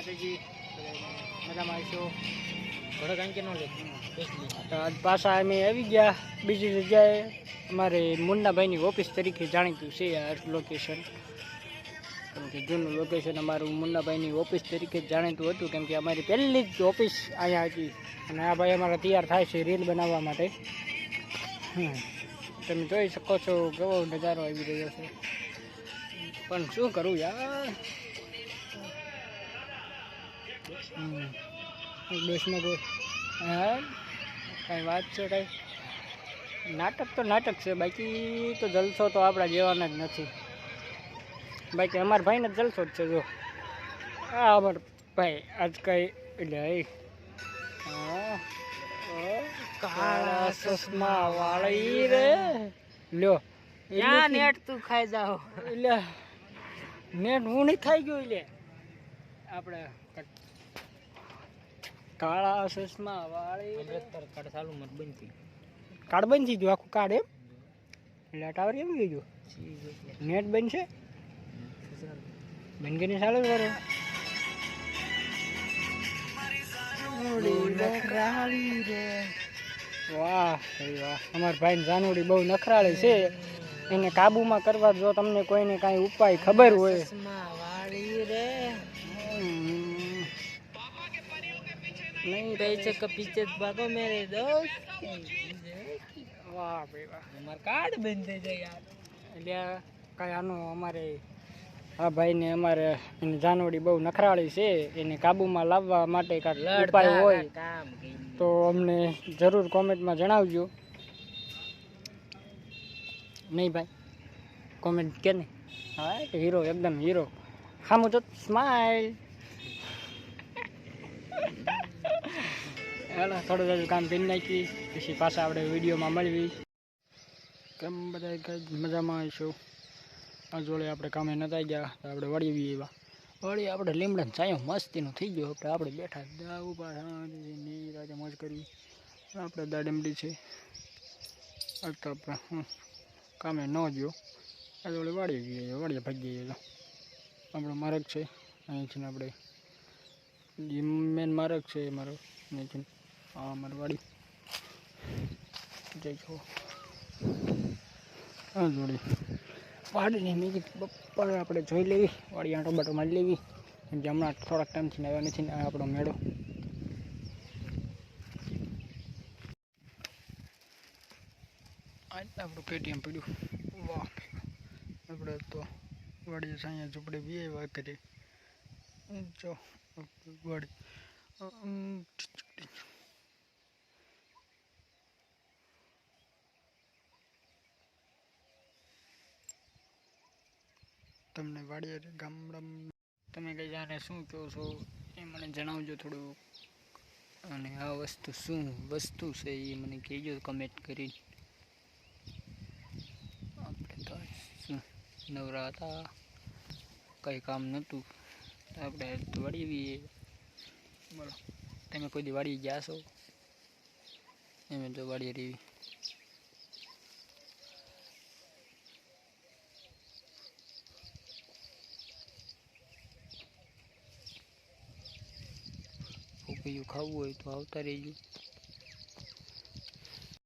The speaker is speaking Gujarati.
માતાજી મજામાં આવીશું ઘોડા કાંઈ કે ન લે તો આજ પાછા અમે આવી ગયા બીજી જગ્યાએ અમારે મુન્નાભાઈની ઓફિસ તરીકે જાણીતું છે આ લોકેશન કેમ કે જૂનું લોકેશન અમારું મુન્નાભાઈની ઓફિસ તરીકે જાણીતું હતું કેમ કે અમારી પહેલી જ ઓફિસ અહીંયા હતી અને આ ભાઈ અમારા તૈયાર થાય છે રીલ બનાવવા માટે તમે જોઈ શકો છો કેવો નજારો આવી રહ્યો છે પણ શું કરું યાર દેશમાં કોઈ હા કાંઈ વાત છે કાંઈ નાટક છે બાકી તો જલસો તો આપણા જેવાના જ નથી બાકી અમારા ભાઈને જલસો જ છે જો હા અમારા ભાઈ આજ કઈ એટલે હા કાળા ચશ્મા વાળી રે લ્યો ત્યાં નેટ તું ખાઈ જાઓ એટલે નેટ હું નહીં ખાઈ ગયો એટલે આપણે કાળા ચશ્મા વાળી કાર્ડ ચાલુ મત બંધ થઈ કાર્ડ બંધ થઈ ગયું આખું કાર્ડ એમ એટલે ટાવર કેમ ગઈ ગયું નેટ બંધ છે બંધ કરીને ચાલુ કરો વાહ વાહ અમારા ભાઈ જાનુડી બહુ નખરાળી છે એને કાબુમાં કરવા જો તમને કોઈને કાંઈ ઉપાય ખબર હોય नहीं पैसे का पीछे भागो मेरे दोस्त વાહ ભાઈ વાહ हमारा कार्ड बंद થઈ જાય યાર એટલે કાંઈ આનું અમારે આ ભાઈને અમારે એની જાનવડી બહુ નખરાળી છે એને કાબુમાં લાવવા માટે કાંઈક ઉપાય હોય કામ તો અમને જરૂર કોમેન્ટમાં જણાવજો નહીં ભાઈ કોમેન્ટ કે નહીં હા હીરો એકદમ હીરો સામું તો સ્માઈલ હાલો થોડું થોડું કામ કરી નાખી પછી પાછા આપણે વિડીયોમાં મળવી કેમ બધા કંઈ મજામાં આવીશું આ જોડે આપણે કામે નતા ગયા તો આપણે વળી એવા વળી આપણે લીમડાને ચાયો મસ્તીનું થઈ ગયો આપણે બેઠા દાવું પાછા રાજા મોજ કરી આપણે દાડમડી છે આજ તો આપણે કામે ન ગયો આ જોડે વાળી જઈએ વાળીએ ભાગી જઈએ તો આપણો માર્ગ છે અહીંથી આપણે મેન માર્ગ છે મારો અહીંથી હા મારી વાડી જઈ છો હા જોડે વાડીની મેં બપોર આપણે જોઈ લેવી વાડી આંટો બાટો મારી લેવી કેમ કે હમણાં થોડાક ટાઈમથી આવ્યા નથી ને આપણો મેળો આજ આપણું કેટીએમ પડ્યું વાહ આપણે તો વાડી અહીંયા ઝૂંપડે બી આવ્યા કરીએ જો વાડી તમને વાડીએ ગામડામાં તમે કઈ જાણે શું કહો છો એ મને જણાવજો થોડું અને આ વસ્તુ શું વસ્તુ છે એ મને કહેજો કમેન્ટ કરી આપણે તો શું નવરા હતા કંઈ કામ નહોતું આપણે તો વાડી બોલો તમે કોઈ દી વાડી ગયા છો એમ તો વાડીએ રેવી પપૈયું ખાવું હોય તો આવતા રહેજો